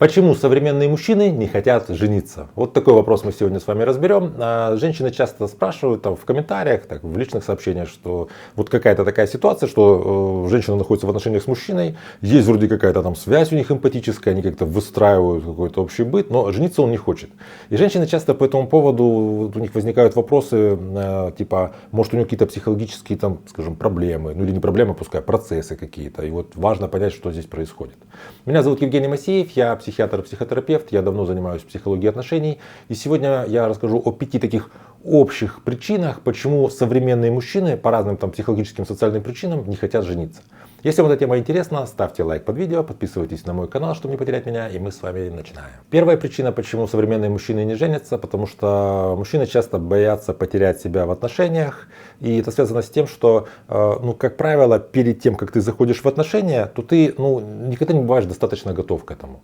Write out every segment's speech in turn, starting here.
Почему современные мужчины не хотят жениться? Вот такой вопрос мы сегодня с вами разберем. Женщины часто спрашивают там, в комментариях, так, в личных сообщениях, что вот какая-то такая ситуация, что женщина находится в отношениях с мужчиной, есть вроде какая-то там связь у них эмпатическая, они как-то выстраивают какой-то общий быт, но жениться он не хочет. И женщины часто по этому поводу, у них возникают вопросы, типа, может у него какие-то психологические там, скажем, проблемы, ну или не проблемы, пускай процессы какие-то. И вот важно понять, что здесь происходит. Меня зовут Евгений Масеев, я психиатр-психотерапевт, я давно занимаюсь психологией отношений. И сегодня я расскажу о 5 таких общих причинах, почему современные мужчины по разным там, психологическим, социальным причинам не хотят жениться. Если вам эта тема интересна, ставьте лайк под видео, подписывайтесь на мой канал, чтобы не потерять меня, и мы с вами начинаем. Первая причина, почему современные мужчины не женятся, потому что мужчины часто боятся потерять себя в отношениях, и это связано с тем, что, ну, как правило, перед тем, как ты заходишь в отношения, то ты никогда не бываешь достаточно готов к этому.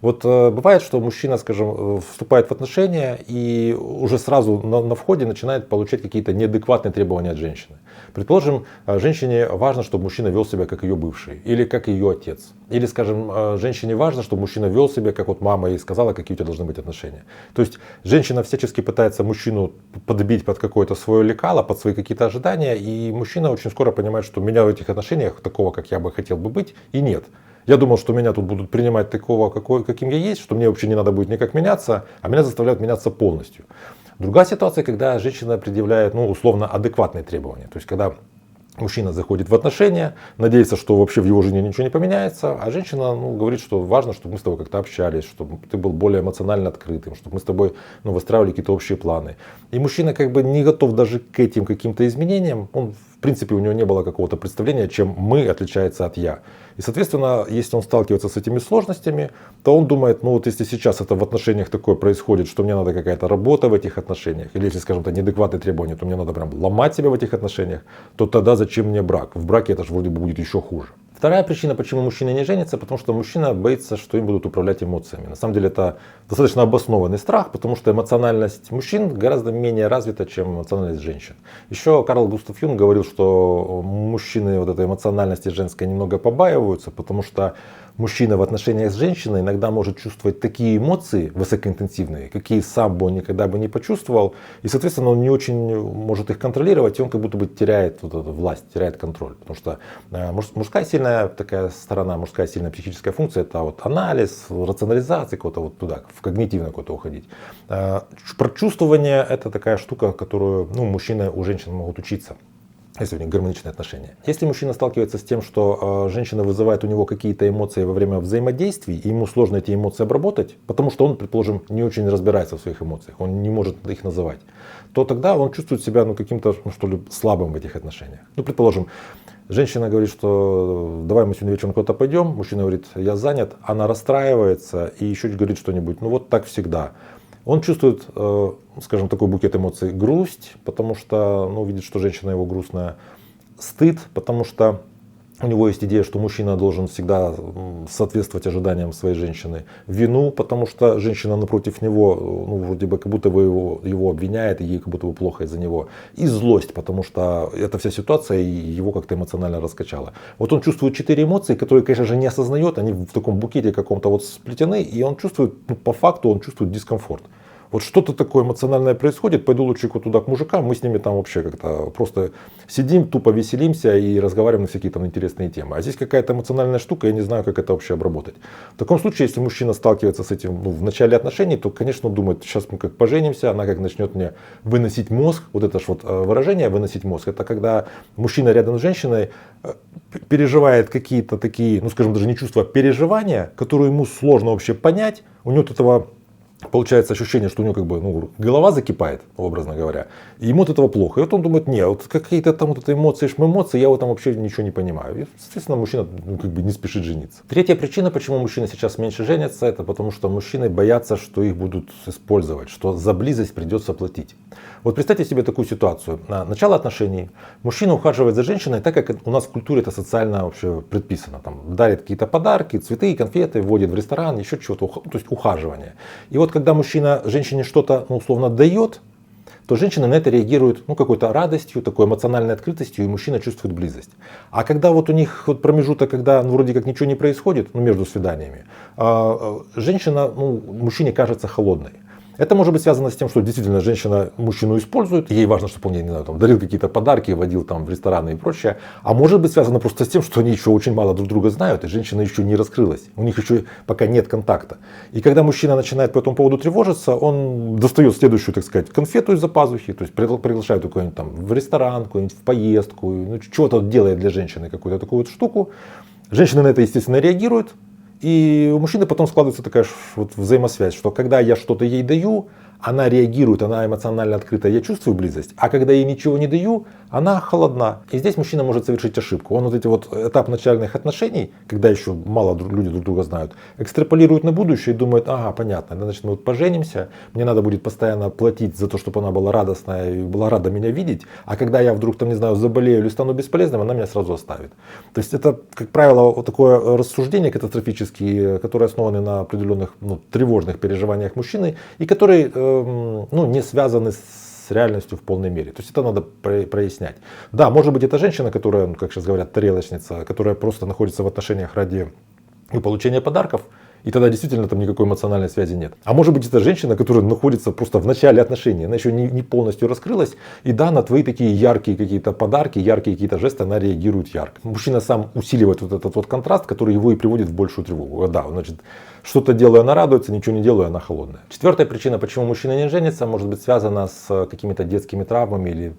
Вот бывает, что мужчина, скажем, вступает в отношения и уже сразу на входе начинает получать какие-то неадекватные требования от женщины. Предположим, женщине важно, чтобы мужчина вел себя как ее бывший или как ее отец. Или, скажем, женщине важно, чтобы мужчина вел себя, как вот мама ей сказала, какие у тебя должны быть отношения. То есть женщина всячески пытается мужчину подбить под какое-то свое лекало, под свои какие-то ожидания, и мужчина очень скоро понимает, что меня в этих отношениях такого, как я бы хотел бы быть, и нет. Я думал, что меня тут будут принимать такого, каким я есть, что мне вообще не надо будет никак меняться, а меня заставляют меняться полностью. Другая ситуация, когда женщина предъявляет, условно, адекватные требования. То есть, когда мужчина заходит в отношения, надеется, что вообще в его жизни ничего не поменяется, а женщина говорит, что важно, чтобы мы с тобой как-то общались, чтобы ты был более эмоционально открытым, чтобы мы с тобой выстраивали какие-то общие планы. И мужчина как бы не готов даже к этим каким-то изменениям. Он, в принципе, у него не было какого-то представления, чем мы отличается от я. И, соответственно, если он сталкивается с этими сложностями, то он думает, если сейчас это в отношениях такое происходит, что мне надо какая-то работа в этих отношениях, или если, скажем так, неадекватные требования, то мне надо прям ломать себя в этих отношениях, то тогда зачем мне брак? В браке это же вроде бы будет еще хуже. Вторая причина, почему мужчина не женится, потому что мужчина боится, что им будут управлять эмоциями. На самом деле это достаточно обоснованный страх, потому что эмоциональность мужчин гораздо менее развита, чем эмоциональность женщин. Еще Карл Густав Юнг говорил, что мужчины вот этой эмоциональности женской немного побаиваются, потому что мужчина в отношениях с женщиной иногда может чувствовать такие эмоции высокоинтенсивные, какие сам бы он никогда бы не почувствовал. И, соответственно, он не очень может их контролировать, и он как будто бы теряет вот эту власть, теряет контроль. Потому что мужская сильная такая сторона, мужская сильная психическая функция, это вот анализ, рационализация, куда-то вот туда, в когнитивное куда-то уходить. Прочувствование — это такая штука, которую мужчины у женщин могут учиться, если у них гармоничные отношения. Если мужчина сталкивается с тем, что женщина вызывает у него какие-то эмоции во время взаимодействий, и ему сложно эти эмоции обработать, потому что он, предположим, не очень разбирается в своих эмоциях, он не может их называть, то тогда он чувствует себя каким-то, что ли, слабым в этих отношениях. Предположим, женщина говорит, что давай мы сегодня вечером куда-то пойдем, мужчина говорит, я занят, она расстраивается и еще говорит что-нибудь, вот так всегда. Он чувствует, скажем, такой букет эмоций: грусть, потому что видит, что женщина его грустная, стыд, потому что у него есть идея, что мужчина должен всегда соответствовать ожиданиям своей женщины, вину, потому что женщина напротив него, вроде бы как будто бы его обвиняет, и ей как будто бы плохо из-за него, и злость, потому что эта вся ситуация его как-то эмоционально раскачала. Вот он чувствует 4 эмоции, которые, конечно же, не осознает, они в таком букете каком-то сплетены, и он чувствует, по факту он чувствует дискомфорт. Вот что-то такое эмоциональное происходит, пойду лучше туда к мужикам, мы с ними там вообще как-то просто сидим, тупо веселимся и разговариваем на всякие там интересные темы. А здесь какая-то эмоциональная штука, я не знаю, как это вообще обработать. В таком случае, если мужчина сталкивается с этим в начале отношений, то, конечно, он думает, сейчас мы как поженимся, она как начнет мне выносить мозг. Вот это же выражение «выносить мозг», это когда мужчина рядом с женщиной переживает какие-то такие, скажем, даже не чувства, а переживания, которые ему сложно вообще понять. У него от этого получается ощущение, что у него как бы голова закипает, образно говоря, и ему от этого плохо. И вот он думает, вот какие-то там эмоции, шмэмоции, я там вообще ничего не понимаю. И, соответственно, мужчина как бы не спешит жениться. Третья причина, почему мужчины сейчас меньше женятся, это потому что мужчины боятся, что их будут использовать, что за близость придется платить. Вот представьте себе такую ситуацию. Начало отношений. Мужчина ухаживает за женщиной так, как у нас в культуре это социально вообще предписано. Там дарит какие-то подарки, цветы, конфеты, водит в ресторан, еще чего-то, то есть ухаживание. И вот когда мужчина женщине что-то условно дает, то женщина на это реагирует какой-то радостью, такой эмоциональной открытостью, и мужчина чувствует близость. А когда вот у них вот промежуток, когда вроде как ничего не происходит, между свиданиями, женщина, мужчине кажется холодной. Это может быть связано с тем, что действительно женщина мужчину использует, ей важно, чтобы он ей, не знаю, дарил какие-то подарки, водил в рестораны и прочее. А может быть связано просто с тем, что они еще очень мало друг друга знают, и женщина еще не раскрылась. У них еще пока нет контакта. И когда мужчина начинает по этому поводу тревожиться, он достает следующую, так сказать, конфету из-за пазухи, то есть приглашает куда-нибудь в ресторан, куда-нибудь в поездку, чего-то делает для женщины какую-то такую вот штуку. Женщина на это, естественно, реагирует. И у мужчины потом складывается такая вот взаимосвязь, что когда я что-то ей даю, она реагирует, она эмоционально открыта, я чувствую близость. А когда я ей ничего не даю, она холодна. И здесь мужчина может совершить ошибку. Он вот эти вот этап начальных отношений, когда еще мало люди друг друга знают, экстраполирует на будущее и думает, ага, понятно, значит мы вот поженимся, мне надо будет постоянно платить за то, чтобы она была радостная и была рада меня видеть. А когда я вдруг заболею или стану бесполезным, она меня сразу оставит. То есть это, как правило, вот такое рассуждение катастрофические, которые основаны на определенных тревожных переживаниях мужчины и которые не связаны с реальностью в полной мере. То есть это надо прояснять. Да, может быть, это женщина, которая, как сейчас говорят, тарелочница, которая просто находится в отношениях ради получения подарков. И тогда действительно там никакой эмоциональной связи нет. А может быть, это женщина, которая находится просто в начале отношений. Она еще не полностью раскрылась. И да, на твои такие яркие какие-то подарки, яркие какие-то жесты она реагирует ярко. Мужчина сам усиливает вот этот вот контраст, который его и приводит в большую тревогу. Да, значит, что-то делаю, она радуется, ничего не делаю, она холодная. Четвертая причина, почему мужчина не женится, может быть связана с какими-то детскими травмами или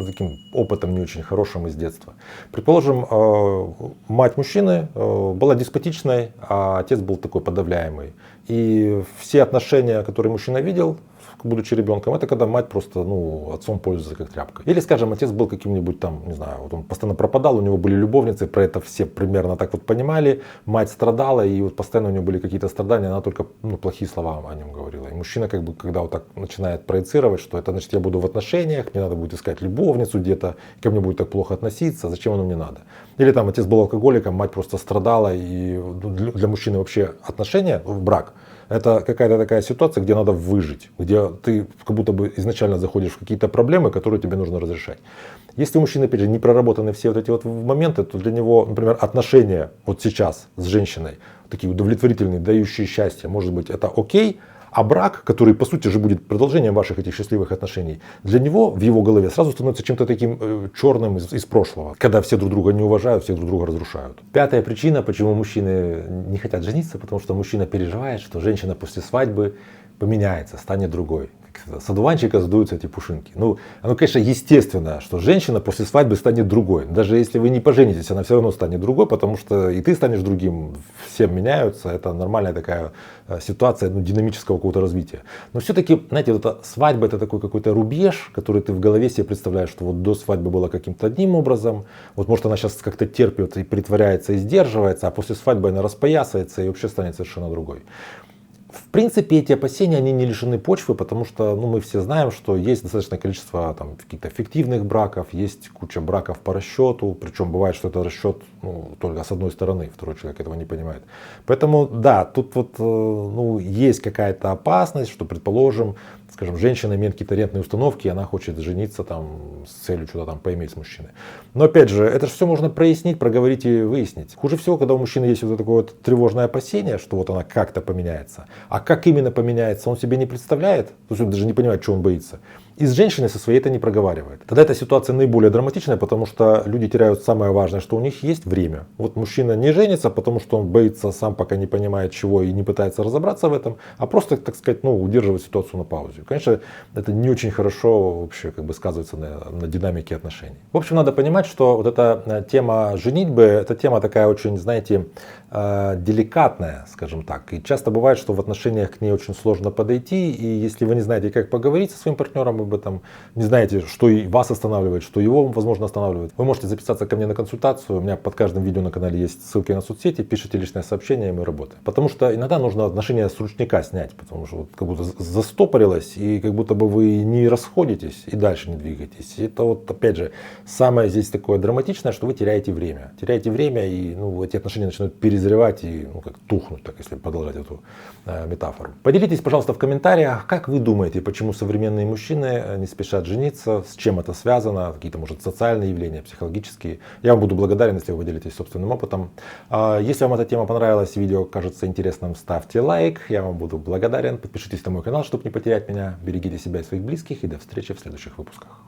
таким опытом не очень хорошим из детства. Предположим, мать мужчины была деспотичной, а отец был такой подавляемый. И все отношения, которые мужчина видел, будучи ребенком, это когда мать просто отцом пользуется как тряпкой. Или, скажем, отец был каким-нибудь не знаю, вот он постоянно пропадал, у него были любовницы, про это все примерно так вот понимали, мать страдала, и вот постоянно у нее были какие-то страдания, она только плохие слова о нем говорила. И мужчина, когда вот так начинает проецировать, что это значит, я буду в отношениях, мне надо будет искать любовницу где-то, ко мне будет так плохо относиться, зачем оно мне надо. Или отец был алкоголиком, мать просто страдала, и для мужчины вообще отношения, брак, это какая-то такая ситуация, где надо выжить, где ты как будто бы изначально заходишь в какие-то проблемы, которые тебе нужно разрешать. Если у мужчины, опять же, не проработаны все вот эти вот моменты, то для него, например, отношения вот сейчас с женщиной, такие удовлетворительные, дающие счастье, может быть, это окей, а брак, который по сути же будет продолжением ваших этих счастливых отношений, для него в его голове сразу становится чем-то таким черным из прошлого, когда все друг друга не уважают, все друг друга разрушают. Пятая причина, почему мужчины не хотят жениться, потому что мужчина переживает, что женщина после свадьбы поменяется, станет другой. С одуванчика сдуются эти пушинки. Оно, конечно, естественно, что женщина после свадьбы станет другой. Даже если вы не поженитесь, она все равно станет другой, потому что и ты станешь другим, все меняются. Это нормальная такая ситуация динамического какого-то развития. Но все-таки, знаете, вот эта свадьба — это такой какой-то рубеж, который ты в голове себе представляешь, что вот до свадьбы было каким-то одним образом. Вот может она сейчас как-то терпит и притворяется и сдерживается, а после свадьбы она распоясается и вообще станет совершенно другой. В принципе, эти опасения, они не лишены почвы, потому что мы все знаем, что есть достаточное количество каких-то фиктивных браков, есть куча браков по расчету, причем бывает, что это расчет только с одной стороны, второй человек этого не понимает. Поэтому да, тут есть какая-то опасность, что, предположим, скажем, женщина имеет какие-то рентные установки, и она хочет жениться с целью что-то поиметь с мужчиной. Но опять же, это же все можно прояснить, проговорить и выяснить. Хуже всего, когда у мужчины есть вот такое вот тревожное опасение, что вот она как-то поменяется. А как именно поменяется, он себе не представляет, то есть он даже не понимает, чего он боится. И с женщиной со своей это не проговаривает. Тогда эта ситуация наиболее драматичная, потому что люди теряют самое важное, что у них есть время. Вот мужчина не женится, потому что он боится, сам пока не понимает чего и не пытается разобраться в этом, а просто, так сказать, удерживать ситуацию на паузе. Конечно, это не очень хорошо вообще сказывается на динамике отношений. В общем, надо понимать, что вот эта тема женитьбы, это тема такая очень, знаете, деликатная, скажем так. И часто бывает, что в отношениях к ней очень сложно подойти, и если вы не знаете, как поговорить со своим партнером об этом, не знаете, что и вас останавливает, что его, возможно, останавливает, вы можете записаться ко мне на консультацию. У меня под каждым видео на канале есть ссылки на соцсети, пишите личное сообщение, и мы работаем. Потому что иногда нужно отношения с ручника снять, потому что как будто застопорилось, и как будто бы вы не расходитесь и дальше не двигаетесь. И это опять же, самое здесь такое драматичное, что вы теряете время. Теряете время, и эти отношения начинают перезревать. перезревать и как тухнуть, так, если продолжать эту метафору. Поделитесь, пожалуйста, в комментариях, как вы думаете, почему современные мужчины не спешат жениться, с чем это связано, какие-то, может, социальные явления, психологические. Я вам буду благодарен, если вы поделитесь собственным опытом. Если вам эта тема понравилась, видео кажется интересным, ставьте лайк, я вам буду благодарен. Подпишитесь на мой канал, чтобы не потерять меня. Берегите себя и своих близких, и до встречи в следующих выпусках.